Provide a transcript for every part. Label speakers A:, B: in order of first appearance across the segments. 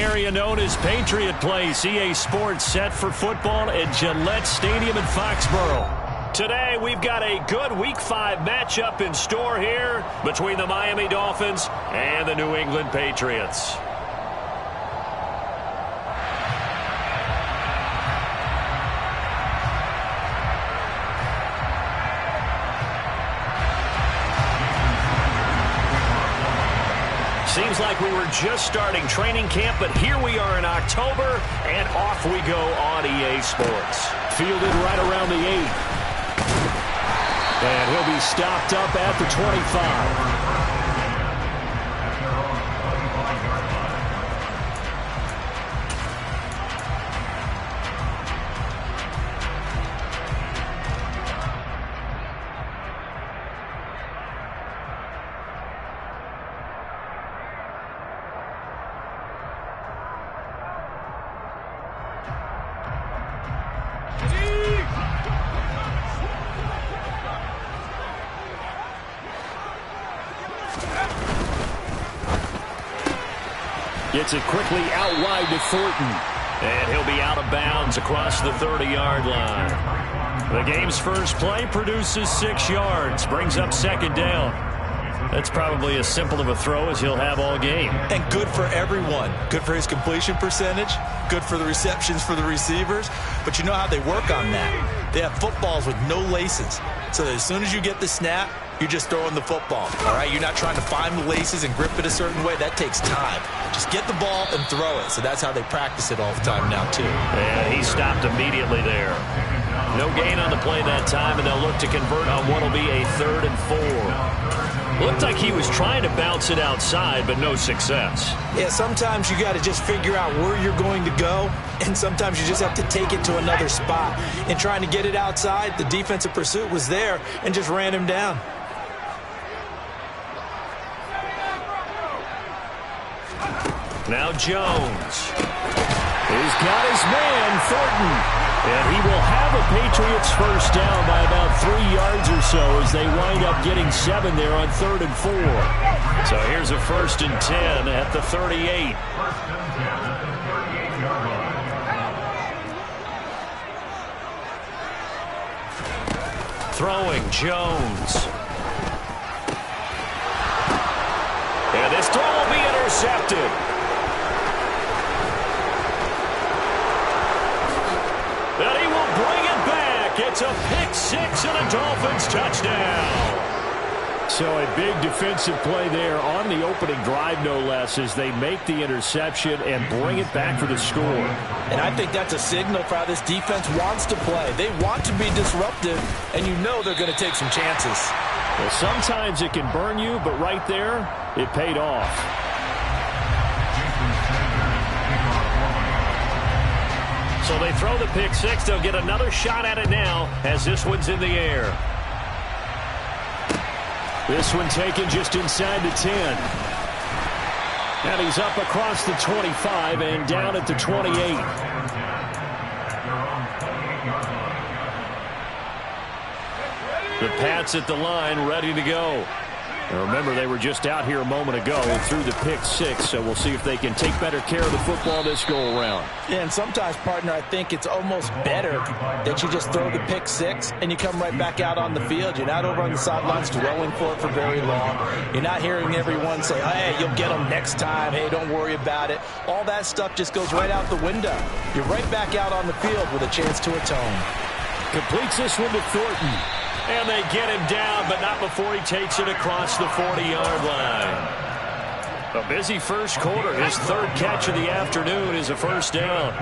A: area known as Patriot Place. EA Sports set for football at Gillette Stadium in Foxborough. Today, we've got a good Week 5 matchup in store here between the Miami Dolphins and the New England Patriots. Seems like we were just starting training camp, but here we are in October, and off we go on EA Sports. Fielded right around the 8. And he'll be stopped up at the 25. Gets it quickly out wide to Thornton. And he'll be out of bounds across the 30-yard line. The game's first play produces 6 yards. Brings up second down. That's probably as simple of a throw as he'll have all game.
B: And good for everyone. Good for his completion percentage. Good for the receptions for the receivers. But you know how they work on that. They have footballs with no laces. So that as soon as you get the snap, you're just throwing the football. All right, you're not trying to find the laces and grip it a certain way. That takes time. Just get the ball and throw it. So that's how they practice it all the time now, too.
A: And he stopped immediately there. No gain on the play that time, and they'll look to convert on what will be a 3rd and 4. Looked like he was trying to bounce it outside, but no success.
B: Yeah, sometimes you got to just figure out where you're going to go, and sometimes you just have to take it to another spot. And trying to get it outside, the defensive pursuit was there and just ran him down.
A: Now Jones. He's got his man, Thornton. And he will have a Patriots first down by about 3 yards or so as they wind up getting 7 there on 3rd and 4. So here's a 1st and 10 at the 38. Throwing Jones. And this throw will be intercepted. And he will bring it back. It's a pick 6 and a Dolphins touchdown. So a big defensive play there on the opening drive, no less, as they make the interception and bring it back for the score.
B: And I think that's a signal for how this defense wants to play. They want to be disruptive, and you know they're going to take some chances.
A: Well, sometimes it can burn you, but right there, it paid off. So they throw the pick 6. They'll get another shot at it now as this one's in the air. This one taken just inside the 10. And he's up across the 25 and down at the 28. The Pats at the line ready to go. And remember, they were just out here a moment ago through the pick 6, so we'll see if they can take better care of the football this go-around.
B: Yeah, and sometimes, partner, I think it's almost better that you just throw the pick 6 and you come right back out on the field. You're not over on the sidelines dwelling for it for very long. You're not hearing everyone say, hey, you'll get them next time. Hey, don't worry about it. All that stuff just goes right out the window. You're right back out on the field with a chance to atone.
A: Completes this one to Thornton. And they get him down, but not before he takes it across the 40-yard line. A busy first quarter. His 3rd catch of the afternoon is a first down.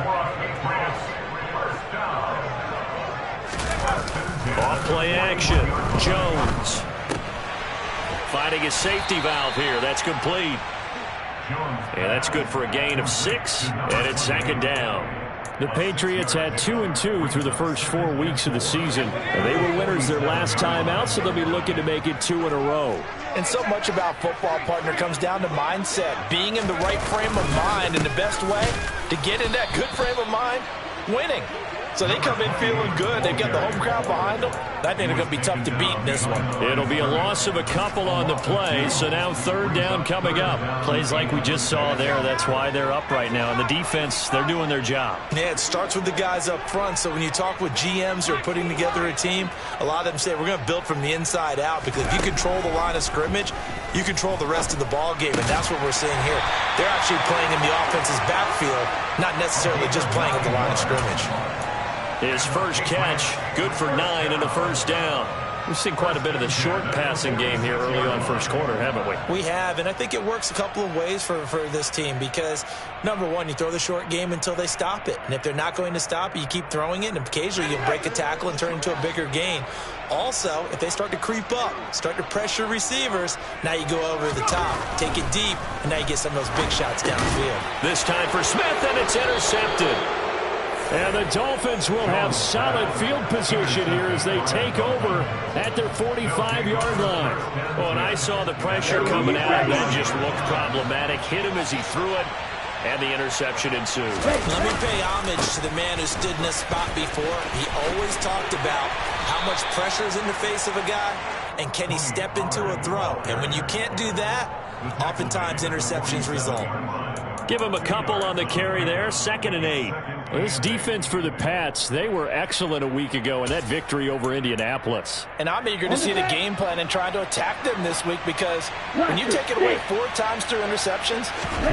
A: Off-play action. Jones. Finding his safety valve here. That's complete. And that's good for a gain of 6, and it's 2nd down. The Patriots had 2-2 through the first 4 weeks of the season. And they were winners their last time out, so they'll be looking to make it 2 in a row.
B: And so much about football, partner, comes down to mindset. Being in the right frame of mind, and the best way to get in that good frame of mind, winning.
C: So they come in feeling good. They've got the home crowd behind them. I think they're going to be tough to beat in this one.
A: It'll be a loss of a couple on the play, so now third down coming up. Plays like we just saw there. That's why they're up right now. And the defense, they're doing their job.
B: Yeah, it starts with the guys up front. So when you talk with GMs who are putting together a team, a lot of them say we're going to build from the inside out, because if you control the line of scrimmage, you control the rest of the ball game, and that's what we're seeing here. They're actually playing in the offense's backfield, not necessarily just playing at the line of scrimmage.
A: His first catch, good for 9 and a first down. We've seen quite a bit of the short passing game here early on first quarter, haven't we?
B: We have, and I think it works a couple of ways for this team because, number one, you throw the short game until they stop it. And if they're not going to stop it, you keep throwing it, and occasionally you break a tackle and turn it into a bigger gain. Also, if they start to creep up, start to pressure receivers, now you go over the top, take it deep, and now you get some of those big shots downfield.
A: This time for Smith, and it's intercepted. And the Dolphins will have solid field position here as they take over at their 45-yard line. Oh, and I saw the pressure coming out, and that just looked problematic. Hit him as he threw it, and the interception ensued.
B: Let me pay homage to the man who stood in this spot before. He always talked about how much pressure is in the face of a guy, and can he step into a throw. And when you can't do that, oftentimes interceptions result.
A: Give him a couple on the carry there, 2nd and 8. This defense for the Pats, they were excellent a week ago in that victory over Indianapolis.
C: And I'm eager to see the game plan and try to attack them this week, because when you take it away 4 times through interceptions,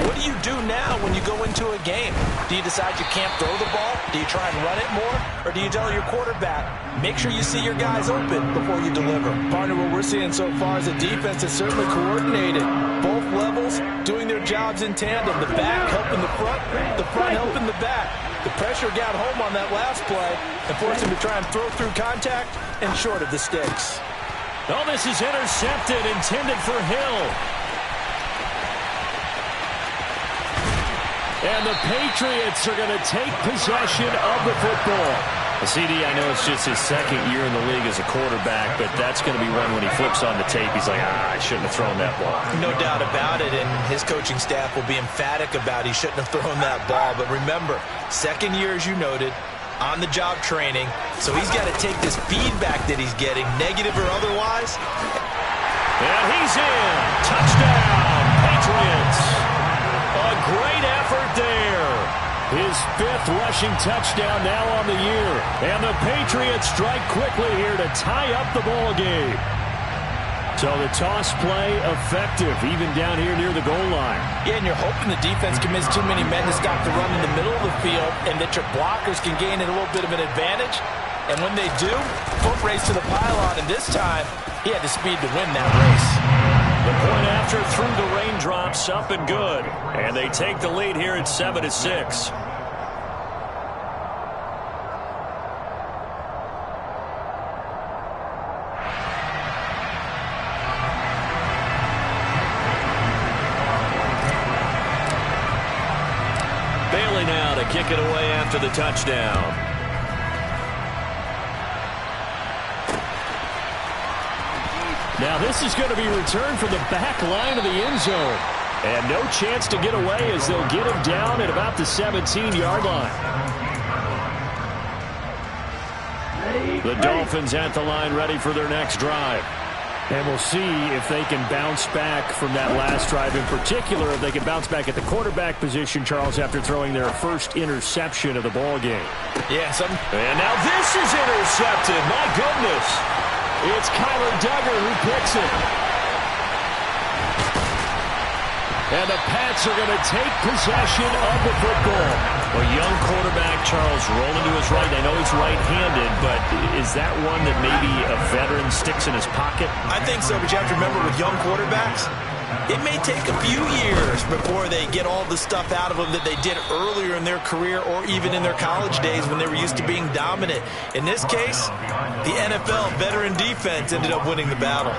C: what do you do now when you go into a game? Do you decide you can't throw the ball? Do you try and run it more? Or do you tell your quarterback, make sure you see your guys open before you deliver? Partner, what we're seeing so far is a defense that's certainly coordinated. Both levels doing their jobs in tandem. The back helping the front helping the back. The pressure got home on that last play and forced him to try and throw through contact and short of the sticks.
A: Oh, this is intercepted, intended for Hill. And the Patriots are going to take possession of the football. CD, I know it's just his 2nd year in the league as a quarterback, but that's going to be one when he flips on the tape, he's like, I shouldn't have thrown that ball.
B: No doubt about it, and his coaching staff will be emphatic about he shouldn't have thrown that ball. But remember, 2nd year, as you noted, on-the-job training, so he's got to take this feedback that he's getting, negative or otherwise.
A: And he's in. Touchdown, Patriots. A great effort there. His 5th rushing touchdown now on the year. And the Patriots strike quickly here to tie up the ball game. So the toss play effective, even down here near the goal line.
C: Yeah, and you're hoping the defense commits too many men to stop the run in the middle of the field, and that your blockers can gain a little bit of an advantage. And when they do, foot race to the pylon, and this time, he had the speed to win that race.
A: The point after through the raindrops, up and good. And they take the lead here at 7-6. Bailey now to kick it away after the touchdown. Now this is going to be returned from the back line of the end zone. And no chance to get away as they'll get him down at about the 17-yard line. The Dolphins at the line ready for their next drive. And we'll see if they can bounce back from that last drive. In particular, if they can bounce back at the quarterback position, Charles, after throwing their first interception of the ball game.
C: Yeah,
A: and now this is intercepted. My goodness. It's Kyler Duggar who picks it. And the Pats are going to take possession of the football. A young quarterback, Charles, rolling to his right. I know he's right-handed, but is that one that maybe a veteran sticks in his pocket?
B: I think so, but you have to remember with young quarterbacks, it may take a few years before they get all the stuff out of them that they did earlier in their career or even in their college days when they were used to being dominant. In this case, the NFL veteran defense ended up winning the battle.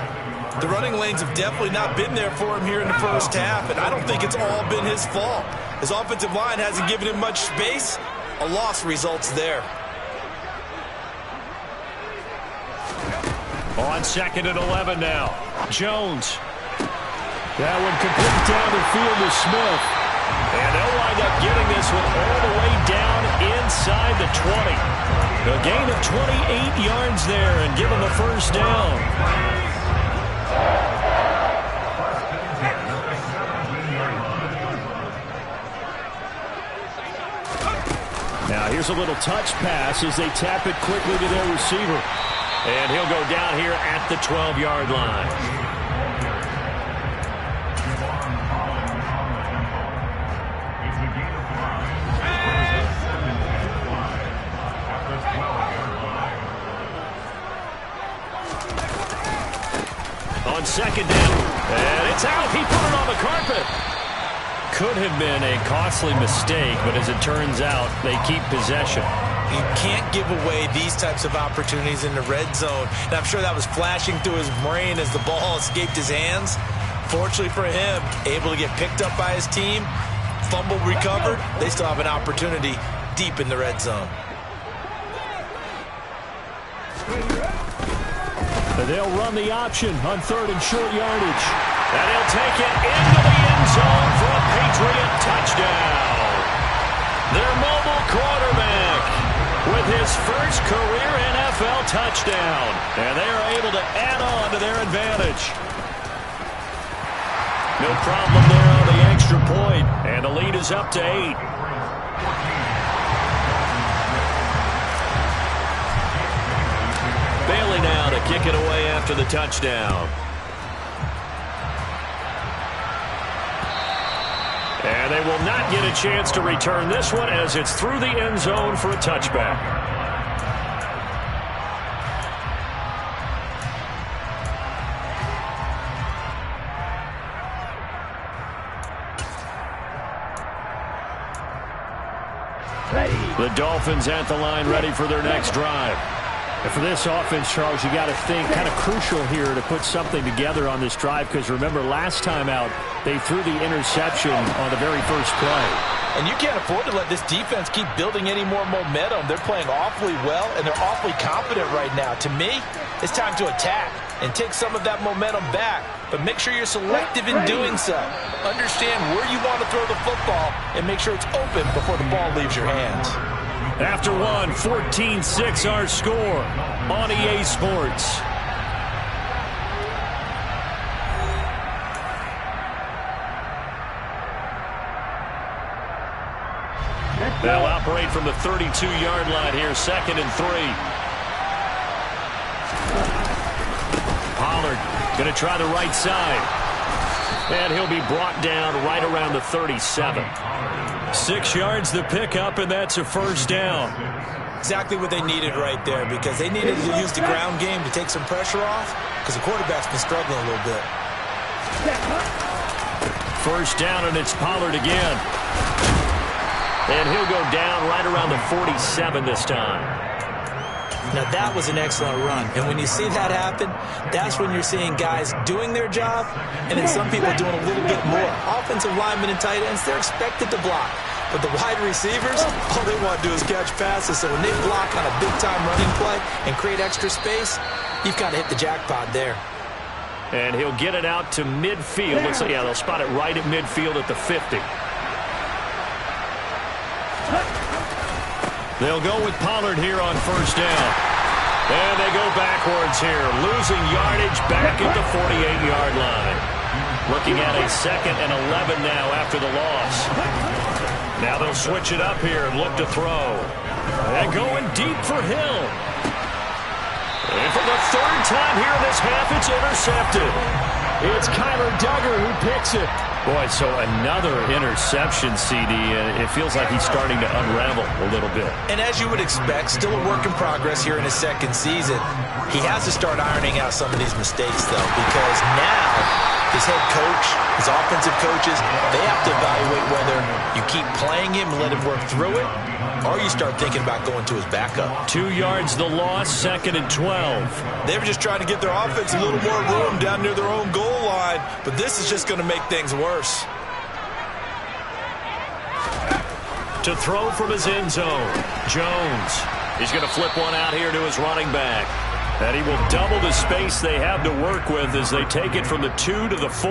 B: The running lanes have definitely not been there for him here in the first half, and I don't think it's all been his fault. His offensive line hasn't given him much space. A loss results there.
A: On 2nd and 11 now. Jones. That one complete down the field to Smith. And they'll wind up getting this one all the way down inside the 20. A gain of 28 yards there and give them a first down. Now here's a little touch pass as they tap it quickly to their receiver. And he'll go down here at the 12-yard line. On second down, and it's out. He put it on the carpet. Could have been a costly mistake, but as it turns out, they keep possession.
C: You can't give away these types of opportunities in the red zone. And I'm sure that was flashing through his brain as the ball escaped his hands. Fortunately for him, able to get picked up by his team, fumble recovered. They still have an opportunity deep in the red zone.
A: They'll run the option on third and short yardage. And he'll take it into the end zone for a Patriot touchdown. Their mobile quarterback with his first career NFL touchdown. And they are able to add on to their advantage. No problem there on the extra point. And the lead is up to 8. Bailey now to kick it away after the touchdown. And they will not get a chance to return this one as it's through the end zone for a touchback. The Dolphins at the line ready for their next drive. And for this offense, Charles, you got to think kind of crucial here to put something together on this drive because remember last time out they threw the interception on the very first play.
C: And you can't afford to let this defense keep building any more momentum. They're playing awfully well and they're awfully confident right now. To me, it's time to attack and take some of that momentum back. But make sure you're selective in doing so. Understand where you want to throw the football and make sure it's open before the ball leaves your hands.
A: After one, 14-6 our score on EA Sports. They'll operate from the 32-yard line here, 2nd and 3. Pollard going to try the right side. And he'll be brought down right around the 37. 6 yards the pickup, and that's a first down.
C: Exactly what they needed right there because they needed to use the ground game to take some pressure off because the quarterback's been struggling a little bit.
A: First down, and it's Pollard again. And he'll go down right around the 47 this time.
C: Now, that was an excellent run. And when you see that happen, that's when you're seeing guys doing their job and then some people doing a little bit more. Offensive linemen and tight ends, they're expected to block. But the wide receivers, all they want to do is catch passes. So when they block on a big-time running play and create extra space, you've got to hit the jackpot there.
A: And he'll get it out to midfield. Looks like, yeah, they'll spot it right at midfield at the 50. They'll go with Pollard here on first down. And they go backwards here, losing yardage back at the 48-yard line. Looking at a 2nd and 11 now after the loss. Now they'll switch it up here and look to throw. And going deep for Hill. And for the 3rd time here in this half, it's intercepted. It's Kyler Duggar who picks it. Boy, so another interception, CD, and it feels like he's starting to unravel a little bit.
C: And as you would expect, still a work in progress here in his 2nd season. He has to start ironing out some of these mistakes, though, because now his head coach, his offensive coaches, they have to evaluate whether you keep playing him and let him work through it, or you start thinking about going to his backup.
A: 2 yards the loss, 2nd and 12.
C: They were just trying to get their offense a little more room down near their own goal line, but this is just going to make things worse.
A: To throw from his end zone, Jones. He's going to flip one out here to his running back. And he will double the space they have to work with as they take it from the 2 to the 4.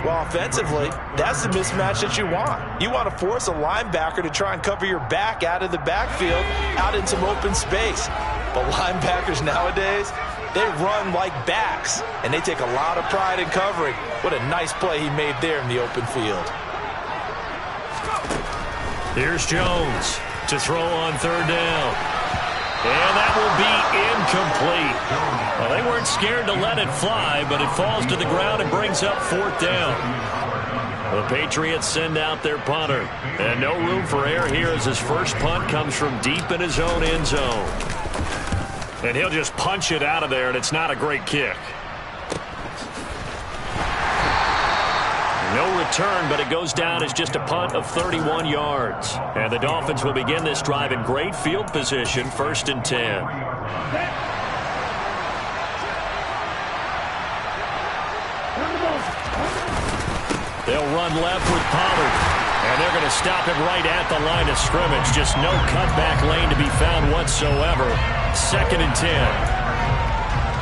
C: Well, offensively, that's the mismatch that you want. You want to force a linebacker to try and cover your back out of the backfield, out in some open space. But linebackers nowadays, they run like backs, and they take a lot of pride in covering. What a nice play he made there in the open field.
A: Here's Jones to throw on third down. And that will be incomplete. Well, they weren't scared to let it fly, but it falls to the ground and brings up fourth down. The Patriots send out their punter. And no room for error here as his first punt comes from deep in his own end zone. And he'll just punch it out of there, and it's not a great kick. No return, but it goes down as just a punt of 31 yards. And the Dolphins will begin this drive in great field position, 1st and 10. They'll run left with Pollard. And they're going to stop him right at the line of scrimmage. Just no cutback lane to be found whatsoever. 2nd and 10.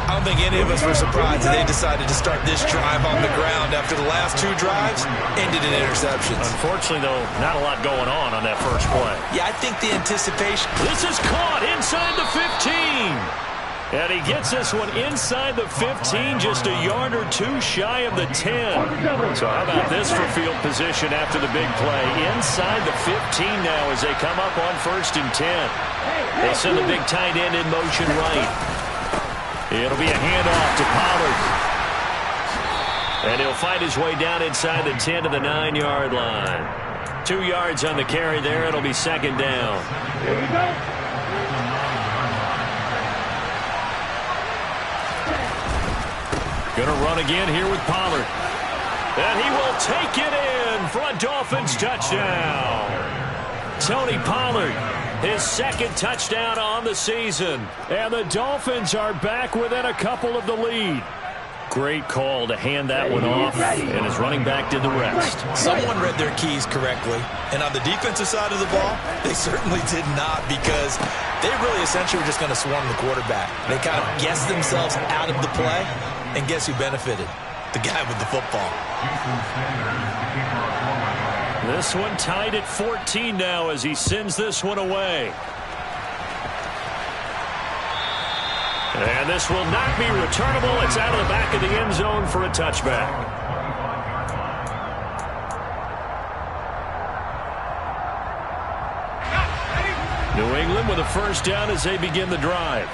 B: I don't think any of us were surprised that they decided to start this drive on the ground after the last 2 drives ended in interceptions.
A: Unfortunately, though, not a lot going on that first play.
B: Yeah, I think the anticipation.
A: This is caught inside the 15. And he gets this one inside the 15, just a yard or 2 shy of the 10. So how about this for field position after the big play? Inside the 15 now as they come up on 1st and 10. They'll send the big tight end in motion right. It'll be a handoff to Pollard. And he'll fight his way down inside the 10 to the 9-yard line. 2 yards on the carry there. It'll be 2nd down.
D: Here we go.
A: Going to run again here with Pollard. And he will take it in for a Dolphins touchdown. Tony Pollard, his 2nd touchdown on the season. And the Dolphins are back within a couple of the lead. Great call to hand that one off, and his running back did the rest.
B: Someone read their keys correctly, and on the defensive side of the ball, they certainly did not, because they really essentially were just going to swarm the quarterback. They kind of guessed themselves out of the play, and guess who benefited? The guy with the football.
A: This one tied at 14 now as he sends this one away. And this will not be returnable. It's out of the back of the end zone for a touchback. New England with a first down as they begin the drive.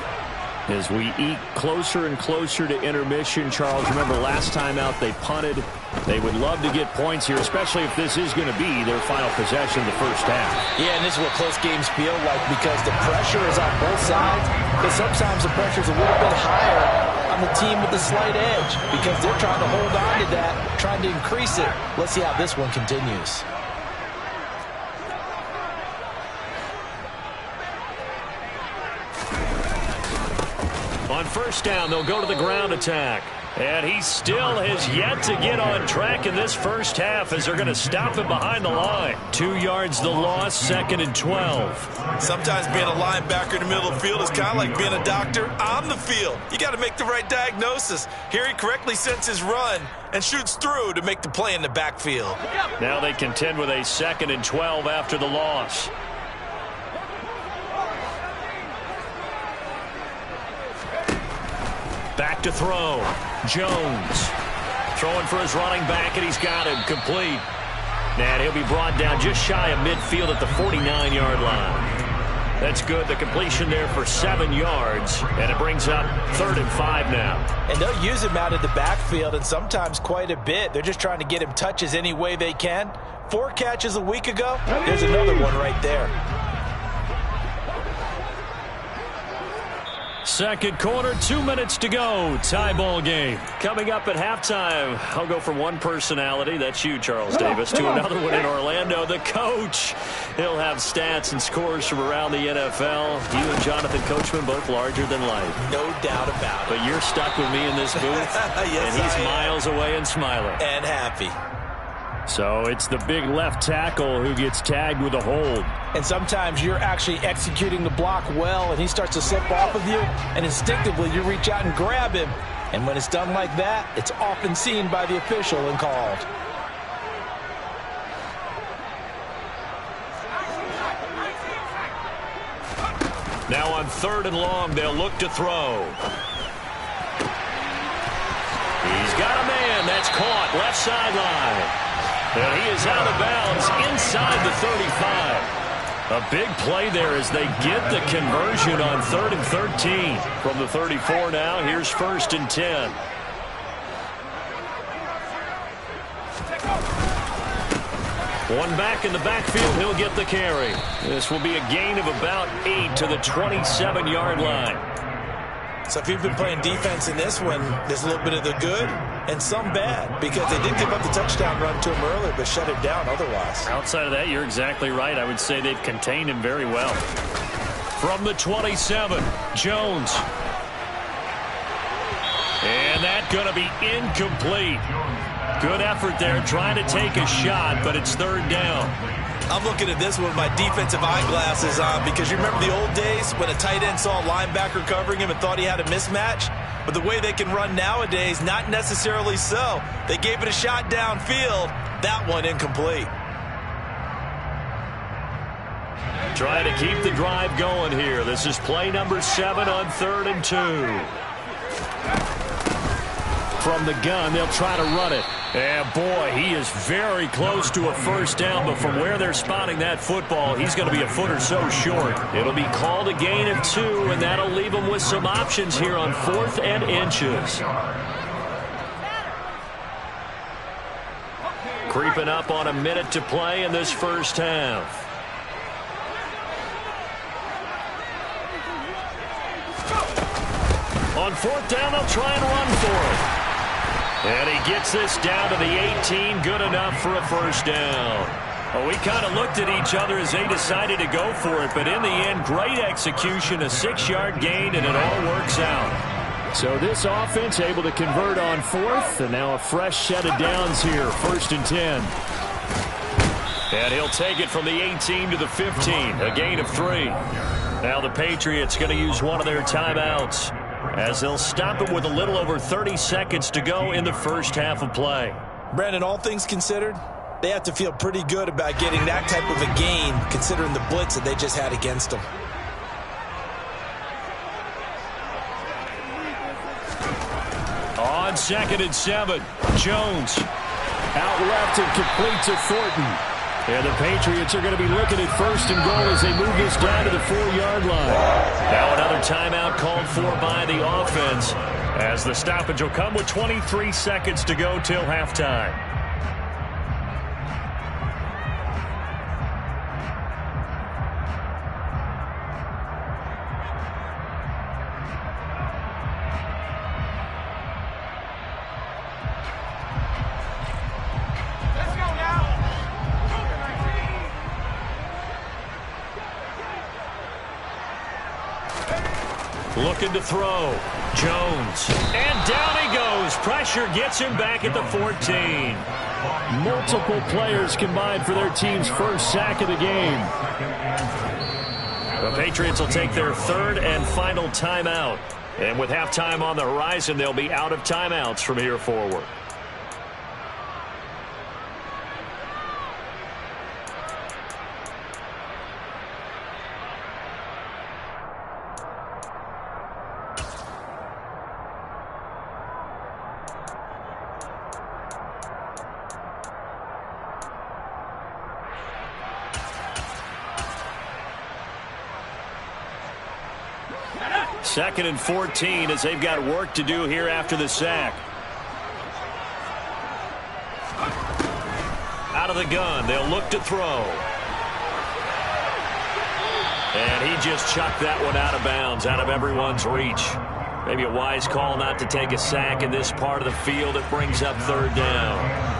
A: As we eke closer and closer to intermission, Charles, remember last time out they punted. They would love to get points here, especially if this is going to be their final possession of the first half.
C: Yeah, and this is what close games feel like because the pressure is on both sides, but sometimes the pressure is a little bit higher on the team with the slight edge because they're trying to hold on to that, trying to increase it. Let's see how this one continues.
A: On first down, they'll go to the ground attack. And he still has yet to get on track in this first half as they're going to stop him behind the line. 2 yards the loss, 2nd and 12.
B: Sometimes being a linebacker in the middle of the field is kind of like being a doctor on the field. You got to make the right diagnosis. Here he correctly sends his run and shoots through to make the play in the backfield.
A: Now they contend with a 2nd and 12 after the loss. Back to throw. Jones throwing for his running back, and he's got him complete. And he'll be brought down just shy of midfield at the 49-yard line. That's good. The completion there for 7 yards, and it brings up 3rd and 5 now.
C: And they'll use him out of the backfield, and sometimes quite a bit. They're just trying to get him touches any way they can. 4 catches a week ago. There's another one right there.
A: Second quarter, 2 minutes to go. Tie ball game. Coming up at halftime, I'll go from one personality, that's you, Charles Davis, to another one in Orlando, the coach. He'll have stats and scores from around the NFL. You and Jonathan Coachman both larger than life.
C: No doubt about it.
A: But you're stuck with me in this booth,
B: Yes,
A: and he's miles away and smiling.
C: And happy.
A: So it's the big left tackle who gets tagged with a hold.
C: And sometimes you're actually executing the block well, and he starts to slip off of you, and instinctively you reach out and grab him. And when it's done like that, it's often seen by the official and called.
A: Now on 3rd and long, they'll look to throw. He's got a man. That's caught. Left sideline. And he is out of bounds inside the 35. A big play there as they get the conversion on 3rd and 13. From the 34 now, here's 1st and 10. One back in the backfield, he'll get the carry. This will be a gain of about 8 to the 27-yard line.
C: So if you've been playing defense in this one, there's a little bit of the good and some bad, because they did give up the touchdown run to him earlier, but shut it down otherwise.
A: Outside of that, you're exactly right. I would say they've contained him very well. From the 27, Jones. And that's going to be incomplete. Good effort there, trying to take a shot, but it's 3rd down.
C: I'm looking at this with my defensive eyeglasses on, because you remember the old days when a tight end saw a linebacker covering him and thought he had a mismatch? But the way they can run nowadays, not necessarily so. They gave it a shot downfield. That one incomplete.
A: Trying to keep the drive going here. This is play number 7 on 3rd and 2. From the gun, they'll try to run it. And boy, he is very close to a 1st down, but from where they're spotting that football, he's going to be a foot or so short. It'll be called a gain of 2, and that'll leave them with some options here on 4th and inches. Creeping up on a minute to play in this first half. On 4th down, they'll try and run for it. And he gets this down to the 18, good enough for a 1st down. Well, we kind of looked at each other as they decided to go for it, but in the end, great execution, a 6-yard gain, and it all works out. So this offense able to convert on 4th, and now a fresh set of downs here, 1st and 10. And he'll take it from the 18 to the 15, a gain of 3. Now the Patriots going to use one of their timeouts, as they'll stop it with a little over 30 seconds to go in the first half of play.
C: Brandon, all things considered, they have to feel pretty good about getting that type of a gain, considering the blitz that they just had against them.
A: On 2nd and 7, Jones. Out left and complete to Thornton. And the Patriots are going to be looking at 1st and goal as they move this down to the 4-yard line. Now another timeout called for by the offense, as the stoppage will come with 23 seconds to go till halftime. Looking to throw. Jones. And down he goes. Pressure gets him back at the 14. Multiple players combined for their team's first sack of the game. The Patriots will take their 3rd and final timeout. And with halftime on the horizon, they'll be out of timeouts from here forward. Second and 14 as they've got work to do here after the sack. Out of the gun, they'll look to throw. And he just chucked that one out of bounds, out of everyone's reach. Maybe a wise call not to take a sack in this part of the field. It brings up 3rd down.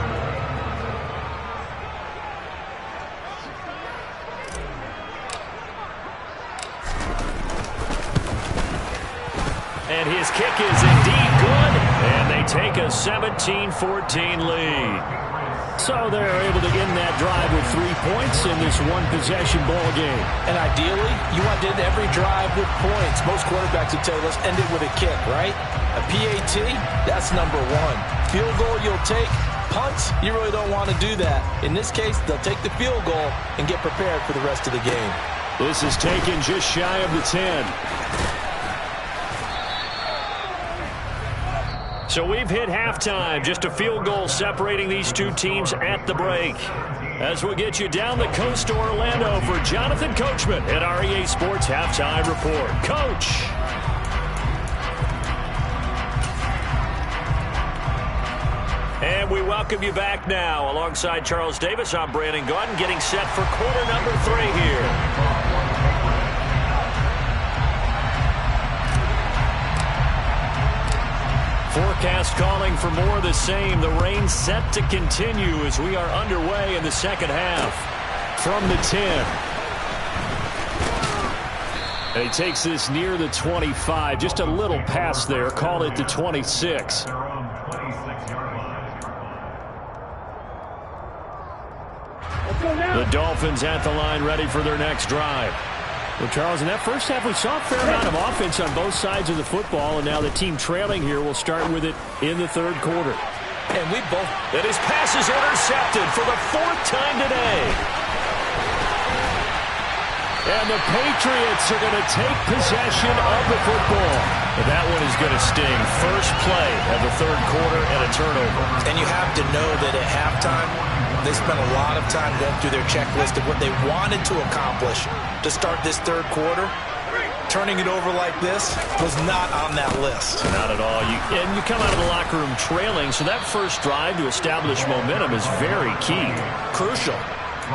A: And his kick is indeed good, and they take a 17-14 lead. So they're able to end that drive with 3 points in this one-possession ball game.
C: And ideally, you want to end every drive with points. Most quarterbacks would tell you, let's end it with a kick, right? A PAT, that's number one. Field goal you'll take. Punts, you really don't want to do that. In this case, they'll take the field goal and get prepared for the rest of the game.
A: This is taken just shy of the 10. So we've hit halftime. Just a field goal separating these two teams at the break. As we get you down the coast to Orlando for Jonathan Coachman at our EA Sports Halftime Report. Coach. And we welcome you back now. Alongside Charles Davis, I'm Brandon Gaudin, getting set for quarter number 3 here. Forecast calling for more of the same. The rain set to continue as we are underway in the second half. From the 10. And he takes this near the 25. Just a little pass there. Call it the 26. The Dolphins at the line, ready for their next drive. Well, Charles, in that first half, we saw a fair amount of offense on both sides of the football, and now the team trailing here will start with it in the third quarter.
C: And we both...
A: And his pass is intercepted for the 4th time today. And the Patriots are going to take possession of the football. And that one is going to sting. First play of the third quarter and a turnover.
C: And you have to know that at halftime, they spent a lot of time going through their checklist of what they wanted to accomplish to start this third quarter. Turning it over like this was not on that list.
A: Not at all. And you come out of the locker room trailing, so that first drive to establish momentum is very key.
C: Crucial.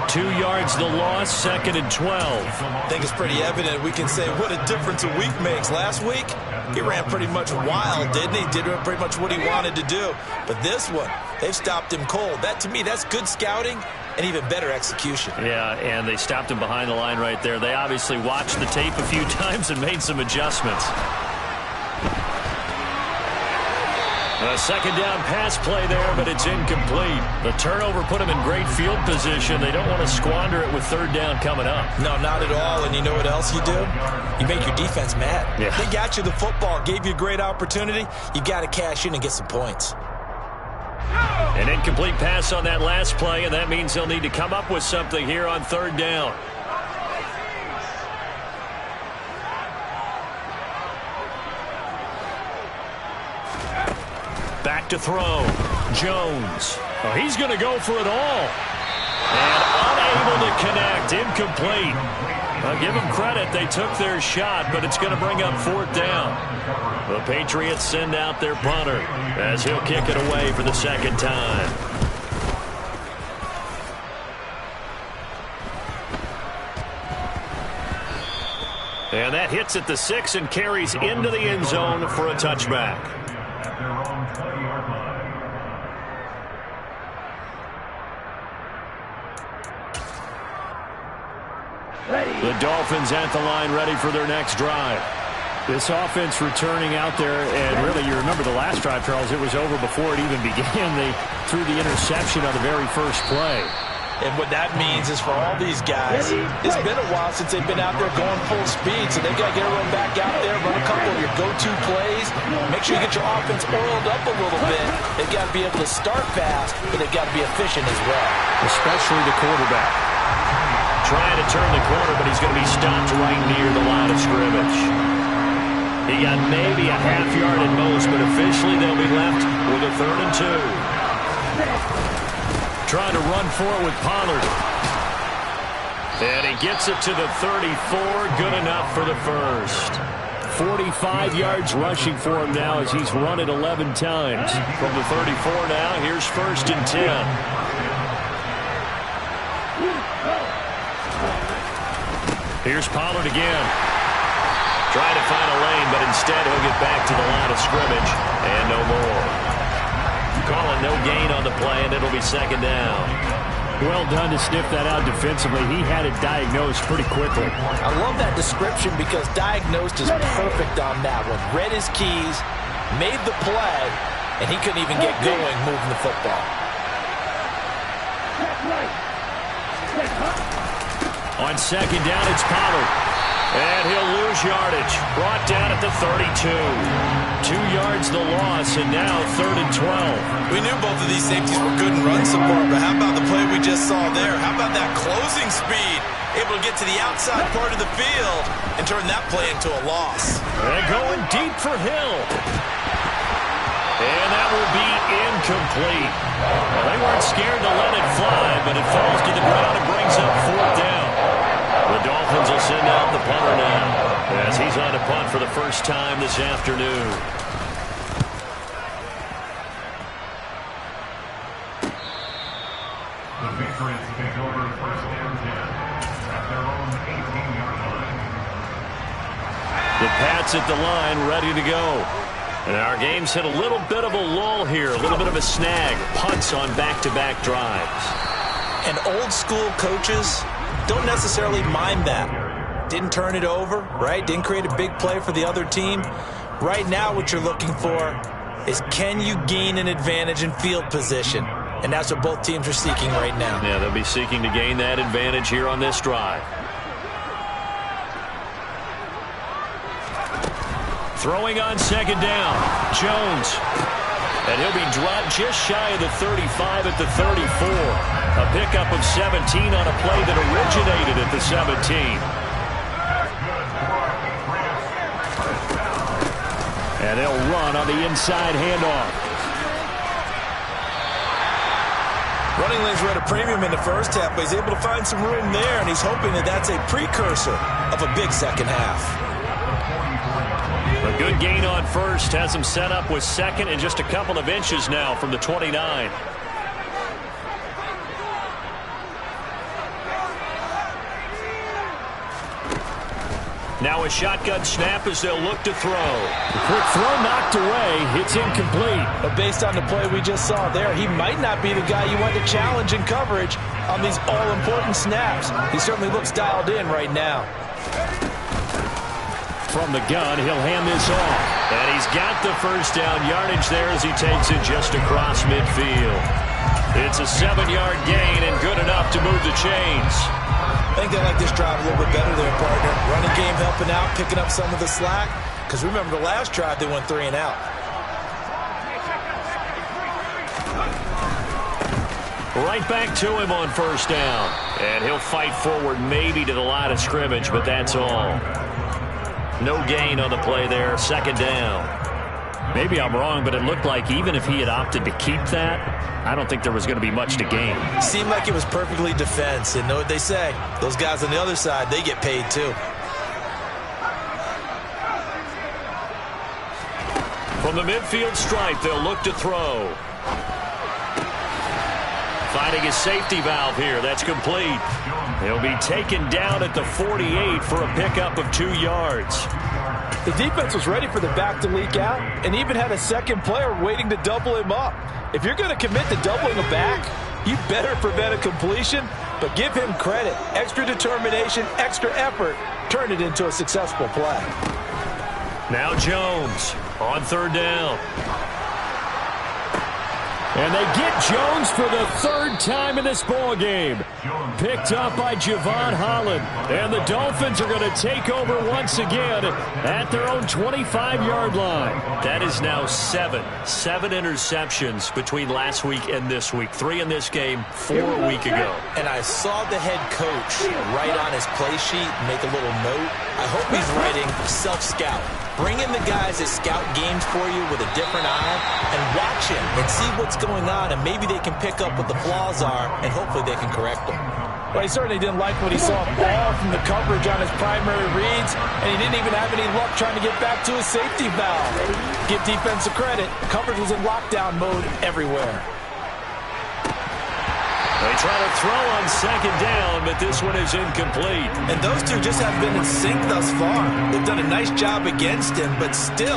A: 2 yards the loss, 2nd and 12.
C: I think it's pretty evident. We can say what a difference a week makes. Last week, he ran pretty much wild, didn't he? Did pretty much what he wanted to do. But this one, they've stopped him cold. That, to me, that's good scouting and even better execution.
A: Yeah, and they stopped him behind the line right there. They obviously watched the tape a few times and made some adjustments. A second down pass play there, but it's incomplete. The turnover put them in great field position. They don't want to squander it with third down coming up.
C: No, not at all. And you know what else you do? You make your defense mad.
A: Yeah.
C: They got you the football, gave you a great opportunity. You got to cash in and get some points.
A: An incomplete pass on that last play, and that means they'll need to come up with something here on third down. Back to throw. Jones. Oh, he's going to go for it all. And unable to connect. Incomplete. I'll give them credit. They took their shot, but it's going to bring up 4th down. The Patriots send out their punter as he'll kick it away for the second time. And that hits at the 6 and carries into the end zone for a touchback. The Dolphins at the line, ready for their next drive. This offense returning out there, and really, you remember the last drive, Charles, it was over before it even began. They threw the interception on the very first play.
C: And what that means is for all these guys, it's been a while since they've been out there going full speed, so they've got to get everyone back out there, run a couple of your go-to plays, make sure you get your offense oiled up a little bit. They've got to be able to start fast, but they've got to be efficient as well.
A: Especially the quarterback. Trying to turn the corner, but he's going to be stopped right near the line of scrimmage. He got maybe a half yard at most, but officially they'll be left with a 3rd and 2. Trying to run for it with Pollard. And he gets it to the 34. Good enough for the first. 45 yards rushing for him now as he's run it 11 times. From the 34 now, here's 1st and 10. Here's Pollard again. Trying to find a lane, but instead he'll get back to the line of scrimmage. And no more. Calling no gain on the play, and it'll be 2nd down.
D: Well done to sniff that out defensively. He had it diagnosed pretty quickly.
C: I love that description because diagnosed is perfect on that one. Read his keys, made the play, and he couldn't even get going moving the football.
A: On second down, it's Pollard. And he'll lose yardage. Brought down at the 32. 2 yards the loss, and now 3rd and 12.
B: We knew both of these safeties were good in run support, but how about the play we just saw there? How about that closing speed? Able to get to the outside part of the field and turn that play into a loss.
A: And going deep for Hill. And that will be incomplete. Well, they weren't scared to let it fly, but it falls to the ground and brings up 4th down. The Dolphins will send out the punter now as he's on to punt for the first time this afternoon.
E: The Patriots take over 1st and 10 at their own 18-yard line.
A: The Pats at the line, ready to go. And our game's hit a little bit of a lull here, a little bit of a snag. Punts on back-to-back drives.
C: And old-school coaches don't necessarily mind that. Didn't turn it over, right? Didn't create a big play for the other team. Right now what you're looking for is, can you gain an advantage in field position? And that's what both teams are seeking right now.
A: Yeah, they'll be seeking to gain that advantage here on this drive. Throwing on second down, Jones. And he'll be dropped just shy of the 35 at the 34. A pickup of 17 on a play that originated at the 17. And they'll run on the inside handoff.
C: Running lanes were at a premium in the first half, but he's able to find some room there, and he's hoping that that's a precursor of a big second half.
A: A good gain on first has him set up with second and just a couple of inches now from the 29. Now a shotgun snap as they'll look to throw.
D: The quick throw knocked away. It's incomplete.
C: But based on the play we just saw there, he might not be the guy you want to challenge in coverage on these all-important snaps. He certainly looks dialed in right now.
A: From the gun, he'll hand this off. And he's got the first down yardage there as he takes it just across midfield. It's a 7-yard gain and good enough to move the chains.
C: I think they like this drive a little bit better there, partner. Running game helping out, picking up some of the slack. Because remember, the last drive they went 3 and out.
A: Right back to him on first down. And he'll fight forward maybe to the line of scrimmage, but that's all. No gain on the play there, second down.
D: Maybe I'm wrong, but it looked like even if he had opted to keep that, I don't think there was going to be much to gain.
C: Seemed like it was perfectly defense. And know what they say, those guys on the other side, they get paid too.
A: From the midfield stripe, they'll look to throw. Finding his safety valve here. That's complete. He'll be taken down at the 48 for a pickup of 2 yards.
C: The defense was ready for the back to leak out and even had a second player waiting to double him up. If you're going to commit to doubling a back, you better prevent a completion, but give him credit. Extra determination, extra effort, turned it into a successful play.
A: Now Jones on third down.
D: And they get Jones for the 3rd time in this ball game. Picked up by Javon Holland. And the Dolphins are going to take over once again at their own 25-yard line.
A: That is now 7 interceptions between last week and this week. 3 in this game, 4 a week ago.
C: And I saw the head coach write on his play sheet, make a little note. I hope he's writing self-scout. Bring in the guys that scout games for you with a different eye and watch him and see what's going on, and maybe they can pick up what the flaws are, and hopefully they can correct them. Well, he certainly didn't like what he saw all from the coverage on his primary reads, and he didn't even have any luck trying to get back to his safety valve. Give defensive credit. Coverage was in lockdown mode everywhere.
A: They try to throw on second down, but this one is incomplete.
C: And those two just haven't been in sync thus far. They've done a nice job against him, but still,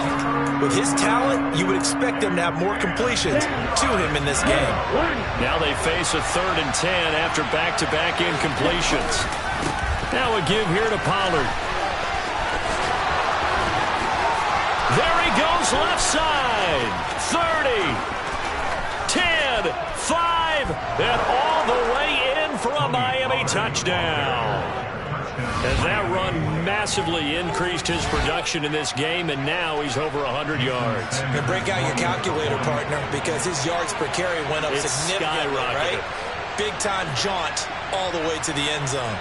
C: with his talent, you would expect them to have more completions to him in this game.
A: Now they face a 3rd and 10 after back-to-back incompletions. Now a give here to Pollard. There he goes left side. 30, 10, 5, and all the way touchdown. As that run massively increased his production in this game, and now he's over 100 yards.
C: And break out your calculator, partner, because his yards per carry went up significantly, right? Big-time jaunt all the way to the end zone.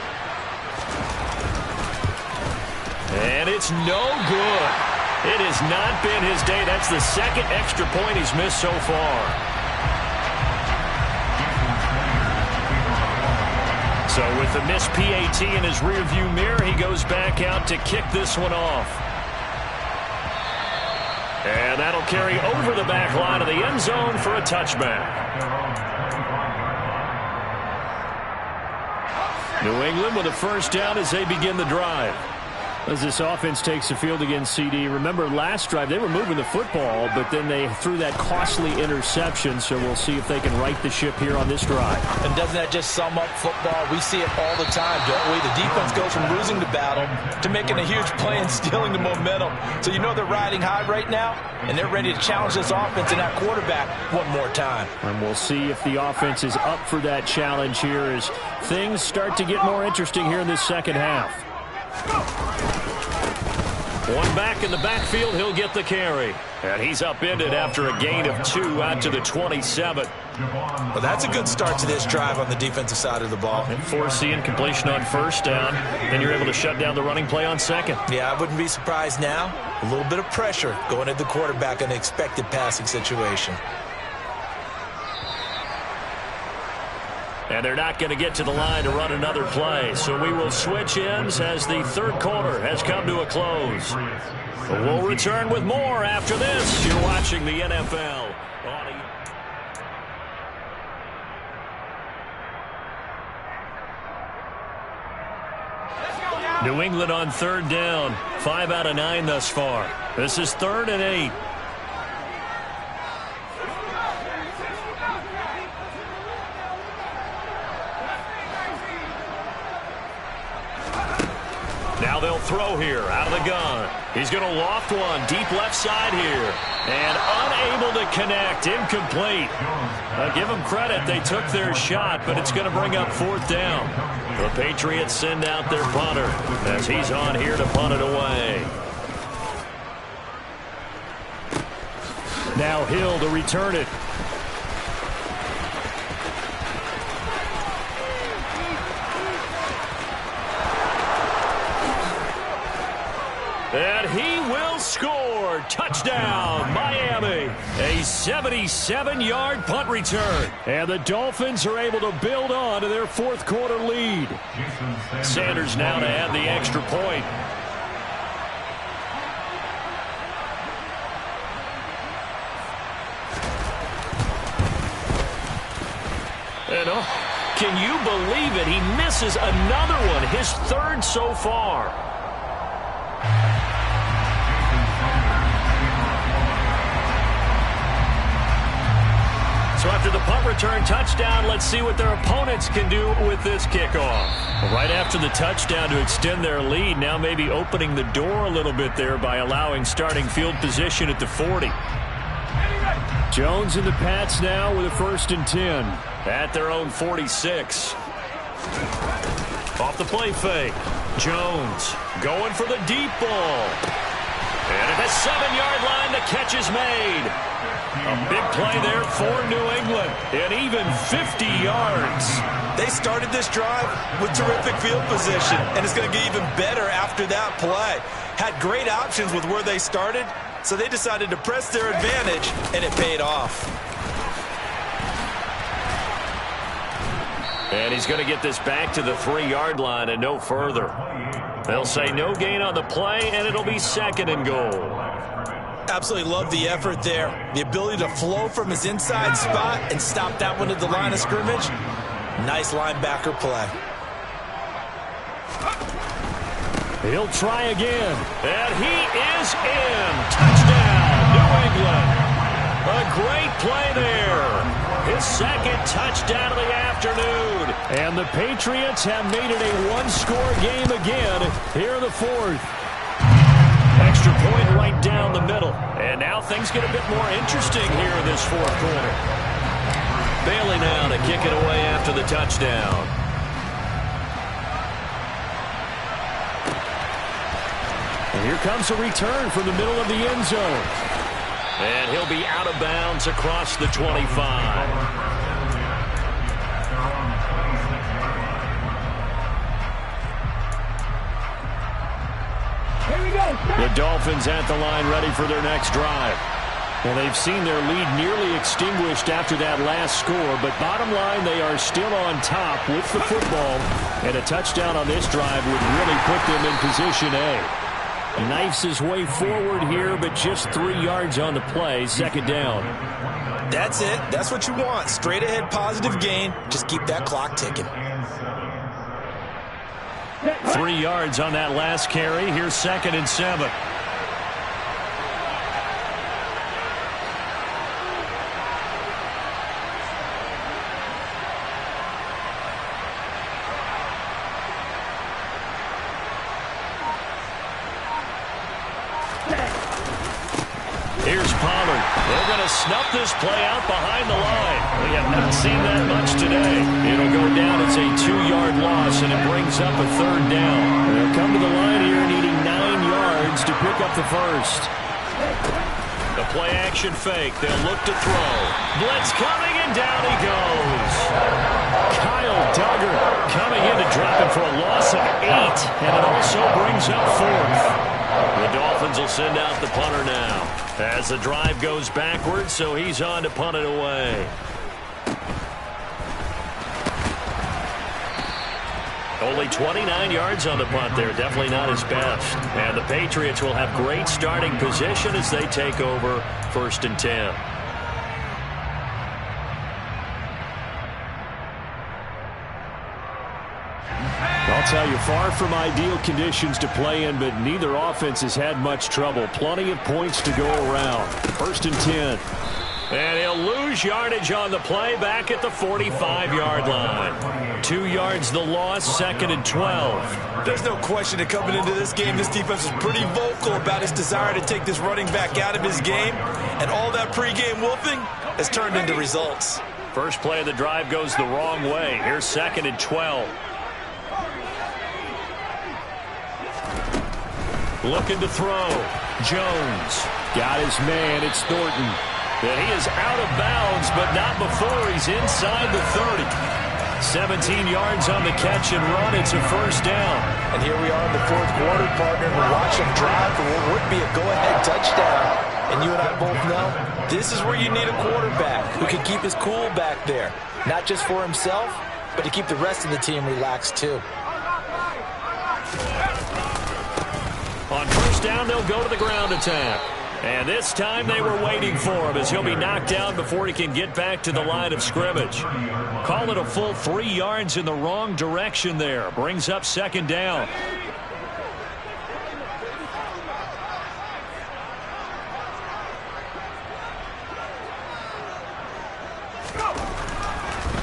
A: And it's no good. It has not been his day. That's the second extra point he's missed so far. So with the missed PAT in his rearview mirror, he goes back out to kick this one off. And that'll carry over the back line of the end zone for a touchback. New England with a first down as they begin the drive. As this offense takes the field against CD, remember last drive they were moving the football, but then they threw that costly interception, so we'll see if they can right the ship here on this drive.
C: And doesn't that just sum up football? We see it all the time, don't we? The defense goes from losing the battle to making a huge play and stealing the momentum. So you know they're riding high right now, and they're ready to challenge this offense and that quarterback one more time.
D: And we'll see if the offense is up for that challenge here as things start to get more interesting here in this second half. One back in the backfield, he'll get the carry. And he's upended after a gain of 2 out to the 27.
C: Well, that's a good start to this drive on the defensive side of the ball.
A: And forcing completion on first down, and you're able to shut down the running play on second.
C: Yeah, I wouldn't be surprised now. A little bit of pressure going at the quarterback in an expected passing situation.
A: And they're not going to get to the line to run another play. So we will switch ends as the third quarter has come to a close. We'll return with more after this. You're watching the NFL. New England on third down. 5 out of 9 thus far. This is 3rd and 8. Now they'll throw here out of the gun. He's going to loft one deep left side here. And unable to connect. Incomplete. I'll give them credit. They took their shot, but it's going to bring up 4th down. The Patriots send out their punter as he's on here to punt it away.
D: Now Hill to return it.
A: And he will score. Touchdown, Miami. A 77-yard punt return.
D: And the Dolphins are able to build on to their 4th quarter lead.
A: Sanders now to add the extra point. And can you believe it? He misses another one, his 3rd so far. So after the punt return touchdown, let's see what their opponents can do with this kickoff. Right after the touchdown to extend their lead, now maybe opening the door a little bit there by allowing starting field position at the 40.
D: Jones and the Pats now with a 1st and 10.
A: At their own 46. Off the play fake. Jones going for the deep ball. And at the 7-yard line, the catch is made. A big play there for New England. And even 50 yards.
C: They started this drive with terrific field position, and it's going to get even better after that play. Had great options with where they started, so they decided to press their advantage, and it paid off.
A: And he's going to get this back to the 3-yard line and no further. They'll say no gain on the play, and it'll be 2nd and goal.
C: Absolutely love the effort there. The ability to flow from his inside spot and stop that one at the line of scrimmage. Nice linebacker play.
D: He'll try again.
A: And he is in. Touchdown, New England. A great play there. His 2nd touchdown of the afternoon.
D: And the Patriots have made it a 1-score game again here in the 4th.
A: Extra point right down the middle. And now things get a bit more interesting here in this 4th quarter. Bailey now to kick it away after the touchdown.
D: Here comes a return from the middle of the end zone.
A: And he'll be out of bounds across the 25.
D: The Dolphins at the line ready for their next drive. Well, they've seen their lead nearly extinguished after that last score, but bottom line, they are still on top with the football, and a touchdown on this drive would really put them in position A. Knifes his way forward here, but just 3 yards on the play, second down.
C: That's it. That's what you want. Straight ahead positive gain. Just keep that clock ticking.
A: 3 yards on that last carry. Here's 2nd and 7. Here's Pollard. They're going to snuff this play out behind the line. We have not seen that much today. It'll go down as a 2-yard loss, and it brings up a 3rd down.
D: They'll come to the line here needing 9 yards to pick up the first.
A: The play action fake. They'll look to throw. Blitz coming, and down he goes.
D: Kyle Duggar coming in to drop him for a loss of 8, and it also brings up 4th.
A: The Dolphins will send out the punter now as the drive goes backwards, so he's on to punt it away. Only 29 yards on the punt there. Definitely not his best. And the Patriots will have great starting position as they take over 1st and 10.
D: I'll tell you, far from ideal conditions to play in, but neither offense has had much trouble. Plenty of points to go around. 1st and 10.
A: And he'll lose yardage on the play back at the 45-yard line. 2 yards the loss, 2nd and 12.
C: There's no question that coming into this game, this defense was pretty vocal about his desire to take this running back out of his game. And all that pregame wolfing has turned into results.
A: First play of the drive goes the wrong way. Here's 2nd and 12. Looking to throw. Jones.
D: Got his man. It's Thornton.
A: And he is out of bounds, but not before he's inside the 30. 17 yards on the catch and run. It's a 1st down.
C: And here we are in the 4th quarter, partner, to watch him drive for what would be a go-ahead touchdown. And you and I both know this is where you need a quarterback who can keep his cool back there. Not just for himself, but to keep the rest of the team relaxed too.
A: On 1st down, they'll go to the ground attack. And this time they were waiting for him as he'll be knocked down before he can get back to the line of scrimmage. Call it a full 3 yards in the wrong direction there. Brings up 2nd down.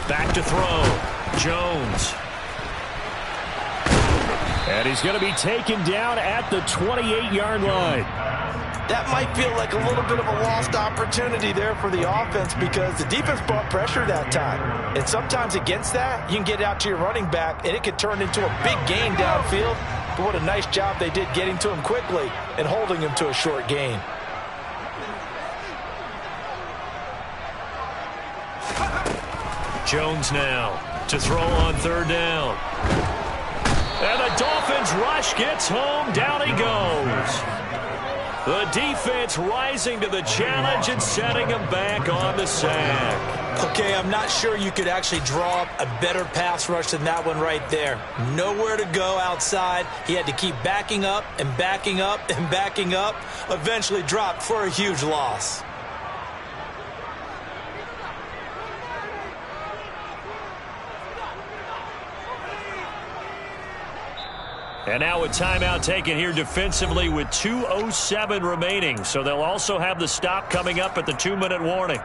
A: Back to throw. Jones.
D: And he's going to be taken down at the 28-yard line.
C: That might feel like a little bit of a lost opportunity there for the offense because the defense brought pressure that time. And sometimes against that, you can get out to your running back, and it could turn into a big gain downfield. But what a nice job they did getting to him quickly and holding him to a short gain.
A: Jones now to throw on 3rd down. And the Dolphins rush gets home. Down he goes. The defense rising to the challenge and setting him back on the sack.
C: Okay, I'm not sure you could actually draw up a better pass rush than that one right there. Nowhere to go outside. He had to keep backing up and backing up and backing up. Eventually dropped for a huge loss.
A: And now a timeout taken here defensively with 2:07 remaining. So they'll also have the stop coming up at the 2-minute warning.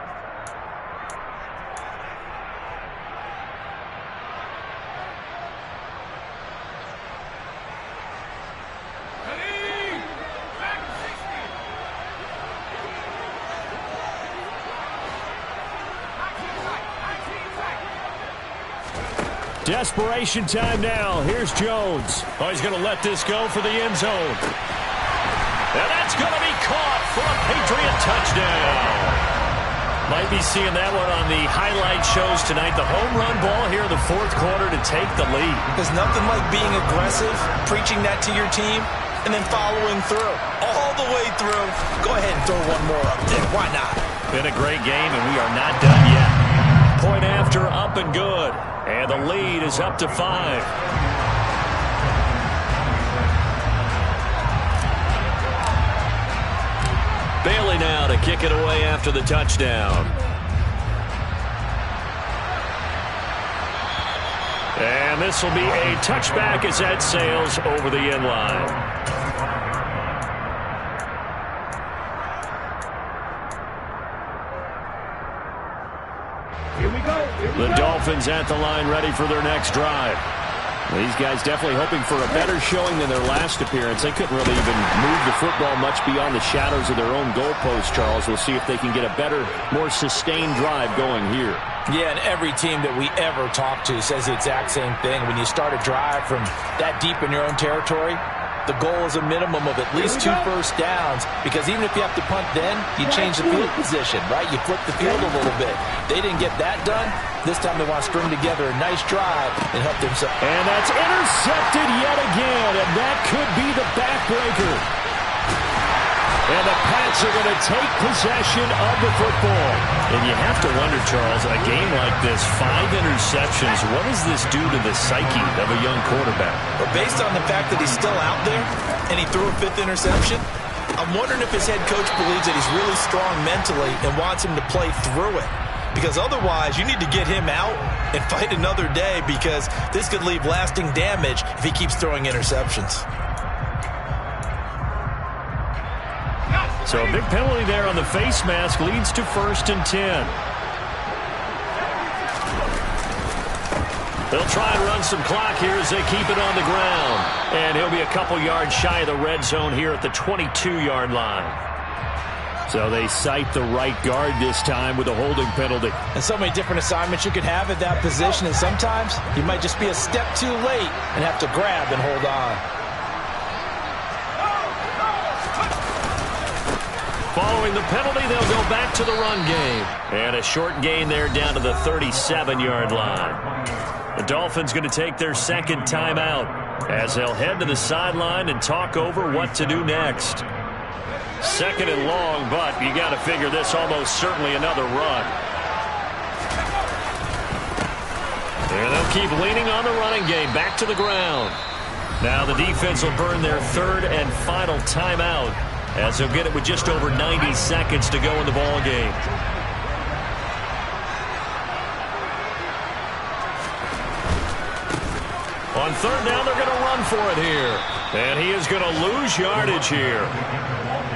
D: Desperation time now. Here's Jones.
A: Oh, he's going to let this go for the end zone. for a Patriot touchdown. Might be seeing that one on the highlight shows tonight. The home run ball here in the fourth quarter to take the lead.
C: There's nothing like being aggressive, preaching that to your team, and then following through. All the way through. Go ahead and throw one more up there. Why not?
A: Been a great game, and we are not done yet. Point after, up and good. And the lead is up to 5. Bailey now to kick it away after the touchdown. And this will be a touchback as that sails over the end line.
E: Here we go.
A: The Dolphins at the line ready for their next drive. These guys definitely hoping for a better showing than their last appearance. They couldn't really even move the football much beyond the shadows of their own goalpost, Charles. We'll see if they can get a better, more sustained drive going here.
C: Yeah, and every team that we ever talk to says the exact same thing. When you start a drive from that deep in your own territory, the goal is a minimum of at least 2 first downs, because even if you have to punt then, you change the field position, right? You flip the field a little bit. They didn't get that done. This time they want to string together a nice drive and help themselves.
D: And that's intercepted yet again, and that could be the backbreaker. And the Pats are going to take possession of the football.
A: And you have to wonder, Charles, a game like this, 5 interceptions, what does this do to the psyche of a young quarterback?
C: But based on the fact that he's still out there and he threw a 5th interception, I'm wondering if his head coach believes that he's really strong mentally and wants him to play through it. Because otherwise, you need to get him out and fight another day, because this could leave lasting damage if he keeps throwing interceptions.
A: So a big penalty there on the face mask leads to 1st and 10. They'll try and run some clock here as they keep it on the ground. And he'll be a couple yards shy of the red zone here at the 22-yard line. So they cite the right guard this time with a holding penalty.
C: And so many different assignments you could have at that position, and sometimes you might just be a step too late and have to grab and hold on.
A: Following the penalty, they'll go back to the run game. And a short gain there down to the 37-yard line. The Dolphins going to take their 2nd timeout as they'll head to the sideline and talk over what to do next. 2nd and long, but you got to figure this almost certainly another run. And they'll keep leaning on the running game, back to the ground. Now the defense will burn their 3rd and final timeout, as they'll get it with just over 90 seconds to go in the ball game. On 3rd down, they're going to run for it here. And he is going to lose yardage here.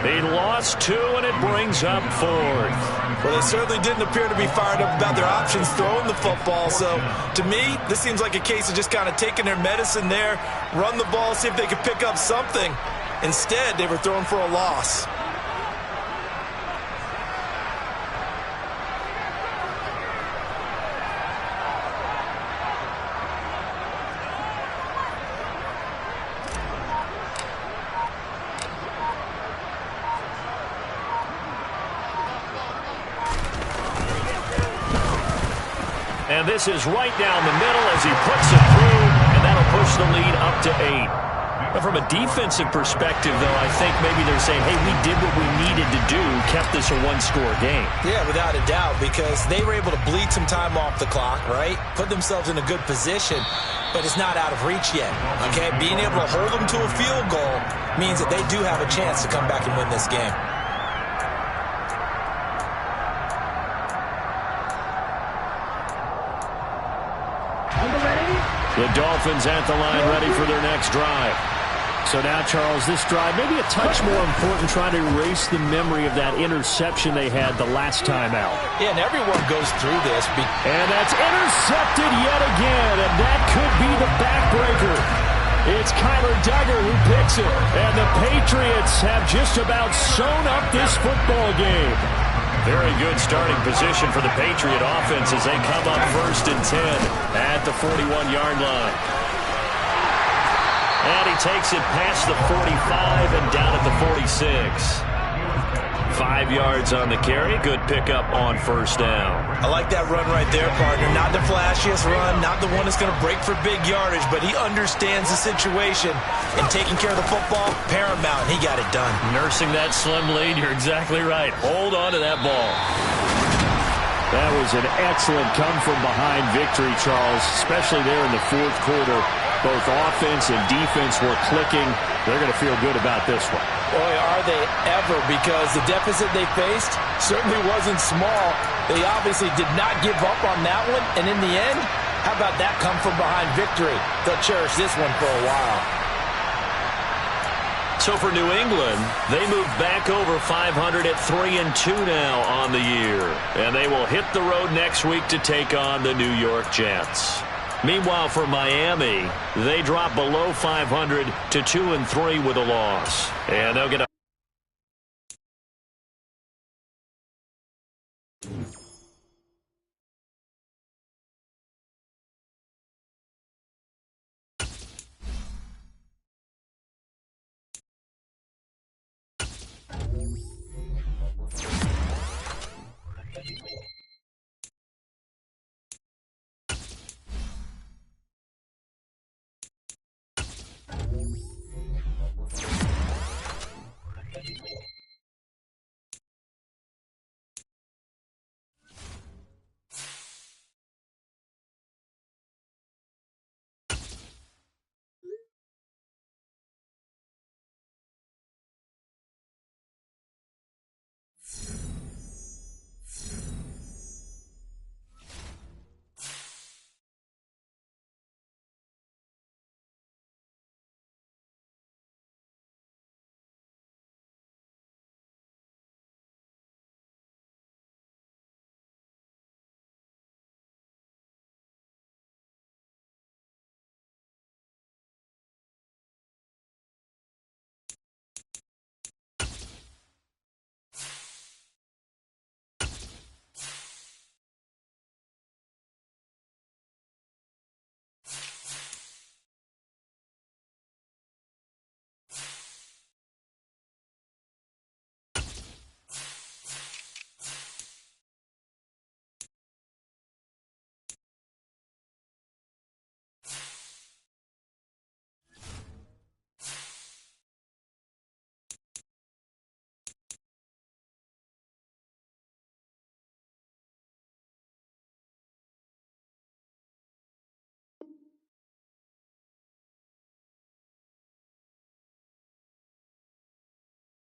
A: They lost 2, and it brings up 4th.
C: Well, they certainly didn't appear to be fired up about their options throwing the football. So, to me, this seems like a case of just kind of taking their medicine there, run the ball, see if they could pick up something. Instead, they were throwing for a loss.
A: And this is right down the middle as he puts it through, and that'll push the lead up to 8. But from a defensive perspective, though, I think maybe they're saying, hey, we did what we needed to do, kept this a 1-score game.
C: Yeah, without a doubt, because they were able to bleed some time off the clock, right? Put themselves in a good position, but it's not out of reach yet, okay? Being able to hold them to a field goal means that they do have a chance to come back and win this game.
A: The Dolphins at the line ready for their next drive.
D: So now, Charles, this drive maybe a touch more important, trying to erase the memory of that interception they had the last time out.
C: Yeah, and everyone goes through this.
D: And that's intercepted yet again, and that could be the backbreaker. It's Kyler Duggar who picks it, and the Patriots have just about sewn up this football game.
A: Very good starting position for the Patriot offense as they come up 1st and 10 at the 41-yard line. And he takes it past the 45 and down at the 46. 5 yards on the carry. Good pickup on first down.
C: I like that run right there, partner. Not the flashiest run, not the one that's going to break for big yardage, but he understands the situation, and taking care of the football, paramount. He got it done.
A: Nursing that slim lead, you're exactly right. Hold on to that ball.
D: That was an excellent come-from-behind victory, Charles, especially there in the fourth quarter. Both offense and defense were clicking. They're going to feel good about this one.
C: Boy, are they ever, because the deficit they faced certainly wasn't small. They obviously did not give up on that one, and in the end, how about that come-from-behind victory? They'll cherish this one for a while.
A: So for New England, they moved back over 500 at 3-2 now on the year. And they will hit the road next week to take on the New York Jets. Meanwhile, for Miami, they drop below 500 to 2-3 with a loss. And they'll get a